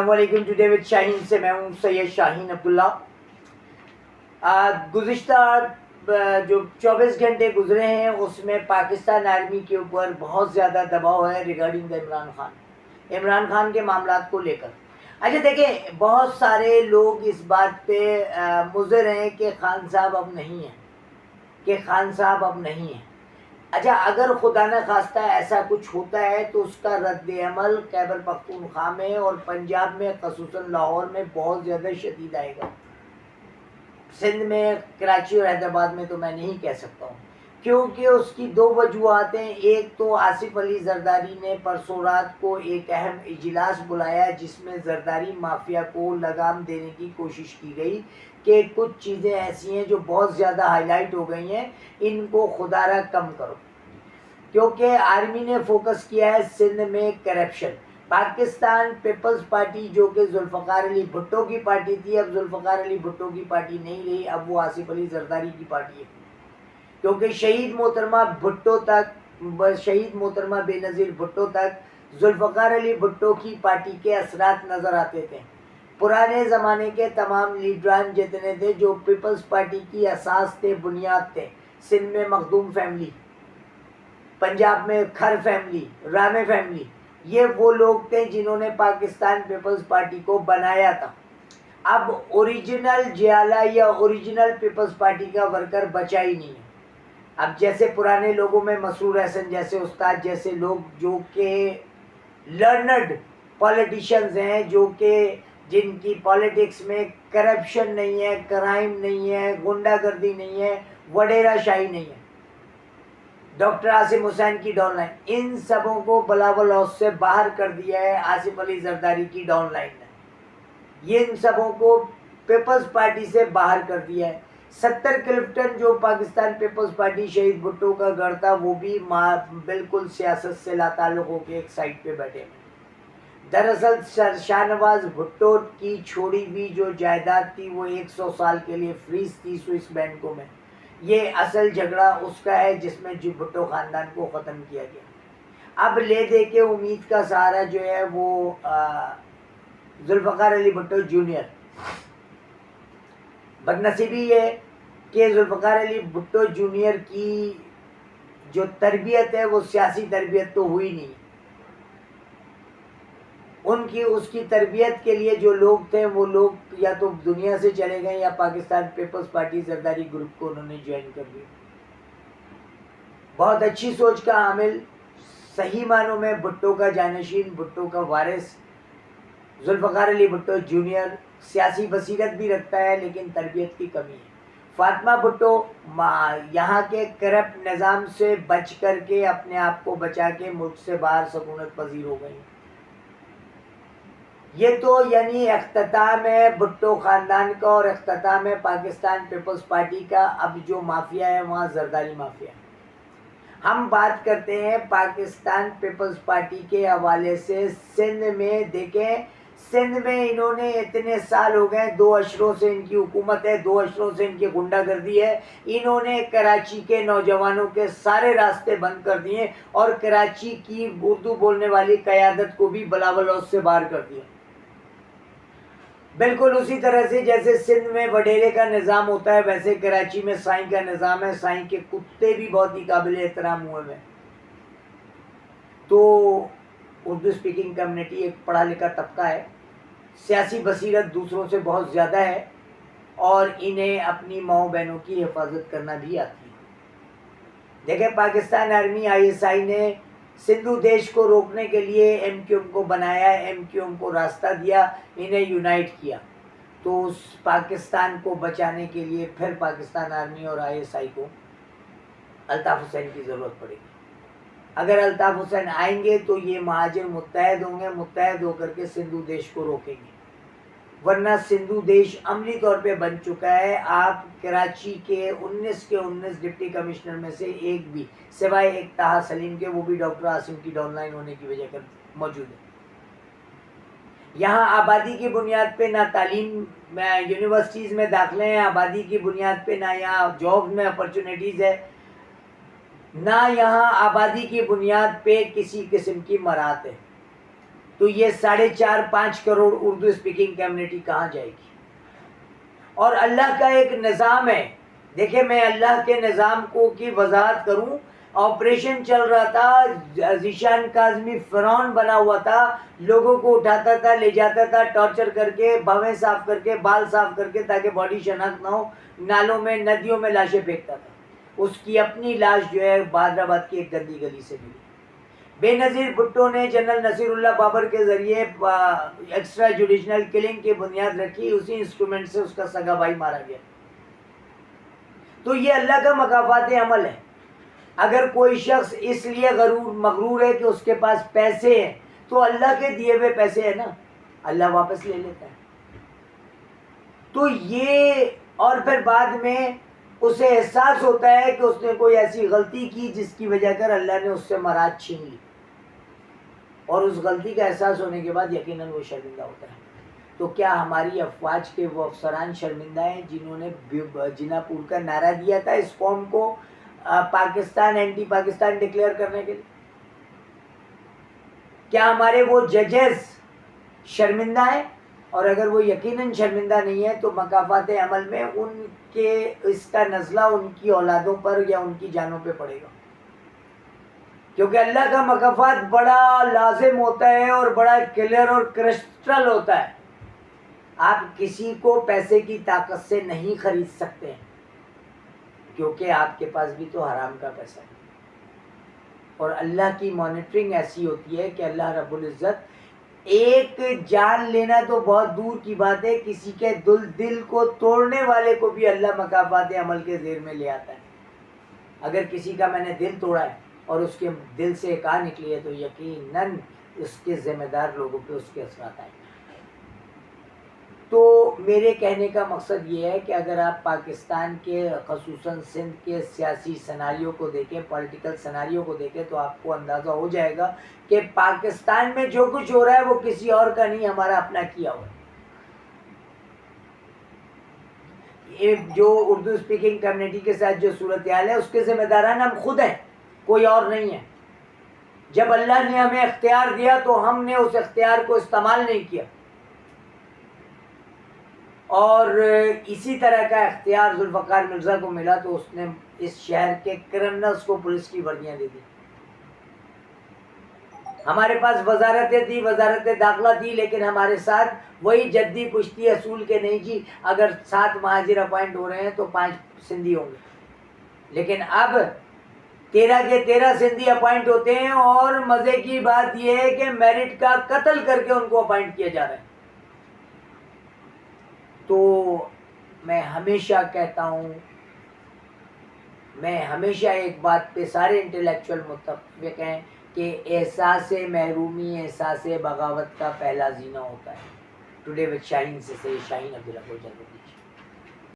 السلام علیکم. Today with شاہین سے میں ہوں سید شاہین عبداللہ. گزشتہ جو 24 گھنٹے گزرے ہیں اس میں پاکستان آرمی کے اوپر بہت زیادہ دباؤ ہے ریگارڈنگ عمران خان کے معاملات کو لے کر. اچھا دیکھیں, بہت سارے لوگ اس بات پہ مضر ہیں کہ خان صاحب اب نہیں ہیں. اچھا, اگر خدا نہ خواستہ ایسا کچھ ہوتا ہے تو اس کا رد عمل خیبر پختونخوا میں اور پنجاب میں خصوصاً لاہور میں بہت زیادہ شدید آئے گا. سندھ میں, کراچی اور حیدرآباد میں تو میں نہیں کہہ سکتا ہوں, کیونکہ اس کی دو وجوہات ہیں. ایک تو آصف علی زرداری نے پرسوں رات کو ایک اہم اجلاس بلایا جس میں زرداری مافیا کو لگام دینے کی کوشش کی گئی کہ کچھ چیزیں ایسی ہیں جو بہت زیادہ ہائی لائٹ ہو گئی ہیں, ان کو خدا را کم کرو. کیونکہ آرمی نے فوکس کیا ہے سندھ میں کرپشن. پاکستان پیپلز پارٹی جو کہ ذوالفقار علی بھٹو کی پارٹی تھی, اب ذوالفقار علی بھٹو کی پارٹی نہیں رہی, اب وہ آصف علی زرداری کی پارٹی ہے. کیونکہ شہید محترمہ بے نظیر بھٹو تک ذوالفقار علی بھٹو کی پارٹی کے اثرات نظر آتے تھے. پرانے زمانے کے تمام لیڈران جتنے تھے جو پیپلز پارٹی کی اساس تھے, بنیاد تھے, سندھ میں مخدوم فیملی, پنجاب میں کھر فیملی, رامے فیملی, یہ وہ لوگ تھے جنہوں نے پاکستان پیپلز پارٹی کو بنایا تھا. اب اوریجنل جیالہ یا اوریجنل پیپلز پارٹی کا ورکر بچا ہی نہیں ہے. اب جیسے پرانے لوگوں میں مسرور احسن جیسے استاد جیسے لوگ جو کہ لرنڈ پولیٹیشنز ہیں, جو کہ جن کی پالیٹکس میں کرپشن نہیں ہے, کرائم نہیں ہے, غنڈہ گردی نہیں ہے, وڈیرا شاہی نہیں ہے, ڈاکٹر عاصم حسین کی ڈاؤن لائن, ان سبوں کو بلاول ہاؤس سے باہر کر دیا ہے آصف علی زرداری کی ڈاؤن لائن نے. یہ ان سبوں کو پیپلز پارٹی سے باہر کر دیا ہے. 70 کلفٹن جو پاکستان پیپلز پارٹی شہید بھٹو کا گھر تھا وہ بھی بالکل سیاست سے لا تعلق ہو کے ایک سائڈ پہ بیٹھے ہیں. دراصل شاہ نواز بھٹو کی چھوڑی ہوئی جو جائیداد تھی وہ 100 سال کے لیے فریز تھی سوئس بینکوں میں. یہ اصل جھگڑا اس کا ہے جس میں جو بھٹو خاندان کو ختم کیا گیا. اب لے دے کے امید کا سہارا جو ہے وہ ذوالفقار علی بھٹو جونیئر. بدنصیبی یہ کہ ذوالفقار علی بھٹو جونیئر کی جو تربیت ہے وہ سیاسی تربیت تو ہوئی نہیں. اس کی تربیت کے لیے جو لوگ تھے وہ لوگ یا تو دنیا سے چلے گئے یا پاکستان پیپلز پارٹی زرداری گروپ کو انہوں نے جوائن کر لیا. بہت اچھی سوچ کا حامل, صحیح معنوں میں بھٹو کا جانشین, بھٹو کا وارث ذوالفقار علی بھٹو جونیئر سیاسی بصیرت بھی رکھتا ہے لیکن تربیت کی کمی ہے. فاطمہ بھٹو یہاں کے کرپٹ نظام سے بچ کر کے اپنے آپ کو بچا کے ملک سے باہر سکونت پذیر ہو گئی. یہ تو یعنی اختتام ہے بھٹو خاندان کا اور اختتام ہے پاکستان پیپلز پارٹی کا. اب جو مافیا ہے وہاں زرداری مافیا ہے. ہم بات کرتے ہیں پاکستان پیپلز پارٹی کے حوالے سے سندھ میں. دیکھیں سندھ میں انہوں نے اتنے سال ہو گئے, 2 اشروں سے ان کی حکومت ہے, 2 اشروں سے ان کی غنڈہ گردی ہے. انہوں نے کراچی کے نوجوانوں کے سارے راستے بند کر دیے اور کراچی کی اردو بولنے والی قیادت کو بھی بلاول ہاؤس سے باہر کر دیا. بالکل اسی طرح سے جیسے سندھ میں وڈیرے کا نظام ہوتا ہے ویسے کراچی میں سائیں کا نظام ہے. سائیں کے کتے بھی بہت ہی قابل احترام ہوئے ہیں. تو اردو اسپیکنگ کمیونٹی ایک پڑھا لکھا طبقہ ہے, سیاسی بصیرت دوسروں سے بہت زیادہ ہے اور انہیں اپنی ماؤں بہنوں کی حفاظت کرنا بھی آتی ہے. دیکھیں پاکستان آرمی ISI نے سندھو دیش کو روکنے کے لیے MQM کو بنایا, MQM کو راستہ دیا, انہیں یونائٹ کیا. تو اس پاکستان کو بچانے کے لیے پھر پاکستان آرمی اور ISI کو الطاف حسین کی ضرورت پڑے گی. اگر الطاف حسین آئیں گے تو یہ مہاجر متحد ہوں گے, متحد ہو کر کے سندھو دیش کو روکیں گے. ورنہ سندھو دیش عملی طور پہ بن چکا ہے. آپ کراچی کے 19 ڈپٹی کمشنر میں سے ایک بھی سوائے ایک طاہا سلیم کے, وہ بھی ڈاکٹر عاصم کی ڈاؤن لائن ہونے کی وجہ کر موجود ہے. یہاں آبادی کی بنیاد پہ نہ تعلیم یونیورسٹیز میں داخلے ہیں, آبادی کی بنیاد پہ نہ یہاں جاب میں اپرچونیٹیز ہے, نہ یہاں آبادی کی بنیاد پہ کسی قسم کی مراعات ہے. تو یہ 4.5-5 کروڑ اردو اسپیکنگ کمیونٹی کہاں جائے گی؟ اور اللہ کا ایک نظام ہے. دیکھیں میں اللہ کے نظام کی وضاحت کروں. آپریشن چل رہا تھا، ذیشان کاظمی فرعون بنا ہوا تھا، لوگوں کو اٹھاتا تھا، لے جاتا تھا، ٹارچر کر کے، بھویں صاف کر کے، بال صاف کر کے، تاکہ باڈی شناخت نہ ہو، نالوں میں ندیوں میں لاشیں پھینکتا تھا. اس کی اپنی لاش جو ہے حیدرآباد کی ایک گندی گلی سے ملی. بے نظیر بھٹو نے جنرل نصیر اللہ بابر کے ذریعے ایکسٹرا جوڈیشنل کلنگ کی بنیاد رکھی، اسی انسٹرومنٹ سے اس کا سگا بھائی مارا گیا. تو یہ اللہ کا مکافات عمل ہے. اگر کوئی شخص اس لیے مغرور ہے کہ اس کے پاس پیسے ہیں، تو اللہ کے دیے ہوئے پیسے ہیں نا، اللہ واپس لے لیتا ہے. تو یہ، اور پھر بعد میں اسے احساس ہوتا ہے کہ اس نے کوئی ایسی غلطی کی جس کی وجہ کر اللہ نے اس سے مراد چھین لی، اور اس غلطی کا احساس ہونے کے بعد یقیناً وہ شرمندہ ہوتا ہے. تو کیا ہماری افواج کے وہ افسران شرمندہ ہیں جنہوں نے جنا پور کا نعرہ دیا تھا اس قوم کو پاکستان اینٹی پاکستان ڈکلیئر کرنے کے لیے؟ کیا ہمارے وہ ججز شرمندہ ہیں؟ اور اگر وہ یقیناً شرمندہ نہیں ہے تو مکافات عمل میں ان کے اس کا نزلہ ان کی اولادوں پر یا ان کی جانوں پہ پڑے گا. کیونکہ اللہ کا مکافات بڑا لازم ہوتا ہے اور بڑا کلیئر اور کرسٹل ہوتا ہے. آپ کسی کو پیسے کی طاقت سے نہیں خرید سکتے، کیونکہ آپ کے پاس بھی تو حرام کا پیسہ ہے. اور اللہ کی مانیٹرنگ ایسی ہوتی ہے کہ اللہ رب العزت ایک جان لینا تو بہت دور کی بات ہے، کسی کے دل کو توڑنے والے کو بھی اللہ مکافات عمل کے زیر میں لے آتا ہے. اگر کسی کا میں نے دل توڑا ہے اور اس کے دل سے ایک نکلی ہے تو یقیناً اس کے ذمہ دار لوگوں پہ اس کے اثرات آئیں. تو میرے کہنے کا مقصد یہ ہے کہ اگر آپ پاکستان کے خصوصاً سندھ کے سیاسی سناریو کو دیکھیں، پولیٹیکل سناریو کو دیکھیں، تو آپ کو اندازہ ہو جائے گا کہ پاکستان میں جو کچھ ہو رہا ہے وہ کسی اور کا نہیں، ہمارا اپنا کیا ہوا ہے. جو اردو اسپیکنگ کمیونٹی کے ساتھ جو صورتحال ہے اس کے ذمہ داران ہم خود ہیں، کوئی اور نہیں ہے. جب اللہ نے ہمیں اختیار دیا تو ہم نے اس اختیار کو استعمال نہیں کیا، اور اسی طرح کا اختیار ذوالفقار مرزا کو ملا تو اس نے اس شہر کے کرمنلز کو پولیس کی وردیاں دے دی. ہمارے پاس وزارتیں تھی، وزارت داخلہ تھی، لیکن ہمارے ساتھ وہی جدی پشتی اصول کے نہیں جی اگر 7 مہاجر اپوائنٹ ہو رہے ہیں تو 5 سندھی ہوں گے. لیکن اب 13 کے 13 سندھی اپوائنٹ ہوتے ہیں، اور مزے کی بات یہ ہے کہ میرٹ کا قتل کر کے ان کو اپوائنٹ کیا جا رہا ہے. تو میں ہمیشہ کہتا ہوں، میں ہمیشہ ایک بات پہ سارے انٹلیکچوئل متفق ہیں کہ احساس محرومی احساس بغاوت کا پہلا زینہ ہوتا ہے. ٹوڈے وتھ شاہین سے شاہین عبداللہ کو اجازت دیجیے.